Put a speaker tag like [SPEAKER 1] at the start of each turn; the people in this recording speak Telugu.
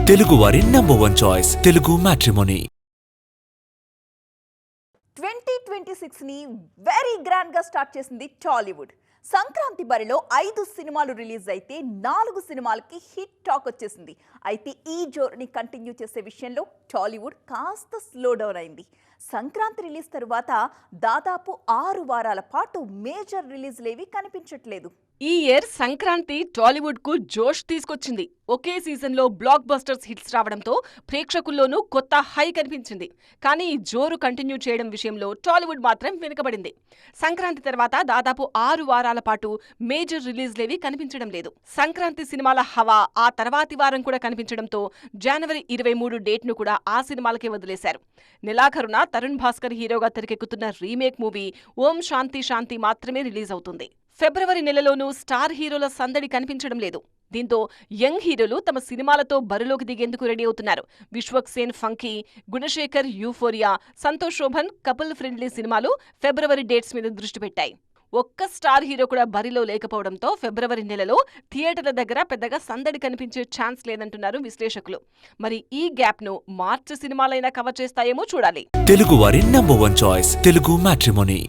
[SPEAKER 1] తెలుగువారి #1 చాయిస్ తెలుగు మ్యాట్రిమోనీ.
[SPEAKER 2] 2026ని వెరీ గ్రాండ్ గా స్టార్ట్ చేసింది టాలీవుడ్. సంక్రాంతి బరిలో 5 సినిమాలు రిలీజ్ అయితే 4 సినిమాలకి హిట్ టాక్ వచ్చేసింది. అయితే ఈ జోరుని కంటిన్యూ చేసే విషయంలో టాలీవుడ్ కాస్త స్లో డౌన్ అయింది. సంక్రాంతి రిలీజ్ తరువాత దాదాపు 6 వారాల పాటు మేజర్ రిలీజ్లేవి కనిపించట్లేదు.
[SPEAKER 3] ఈ ఇయర్ సంక్రాంతి టాలీవుడ్ కు జోష్ తీసుకొచ్చింది. ఒకే సీజన్ లో బ్లాక్ బస్టర్స్ హిట్స్ రావడంతో ప్రేక్షకుల్లోనూ కొత్త హై కనిపించింది. కానీ ఈ జోరు కంటిన్యూ చేయడం విషయంలో టాలీవుడ్ మాత్రం వెనుకబడింది. సంక్రాంతి తర్వాత దాదాపు 6 వారాల పాటు మేజర్ రిలీజ్లేవి కనిపించడం లేదు. సంక్రాంతి సినిమాల హవా ఆ తర్వాతి వారం కూడా కనిపించడంతో జనవరి 23 డేట్ ను కూడా ఆ సినిమాలకే వదిలేశారు. నెలాఖరున తరుణ్ భాస్కర్ హీరోగా తెరకెక్కుతున్న రీమేక్ మూవీ ఓం శాంతి శాంతి మాత్రమే రిలీజ్ అవుతుంది. ఫిబ్రవరి నెలలోనూ స్టార్ హీరోల సందడి కనిపించడం లేదు. దీంతో యంగ్ హీరోలు తమ సినిమాలతో బరిలోకి దిగేందుకు రెడీ అవుతున్నారు. Vishwak Sen funky, Gunasekhar euphoria, Santosh Sobhan couple friendly సినిమాలు ఫిబ్రవరి డేట్స్ మీద దృష్టి పెట్టాయి. ఒక్క స్టార్ హీరో కూడా బరిలో లేకపోవడంతో ఫిబ్రవరి నెలలో థియేటర్ల దగ్గర పెద్దగా సందడి కనిపించే ఛాన్స్ లేదంటున్నారు విశ్లేషకులు. మరి ఈ గ్యాప్ ను మార్చి సినిమాలైనా కవర్ చేస్తాయేమో చూడాలి.
[SPEAKER 1] తెలుగువారి #1 చాయిస్ తెలుగు మ్యాట్రిమోనీ.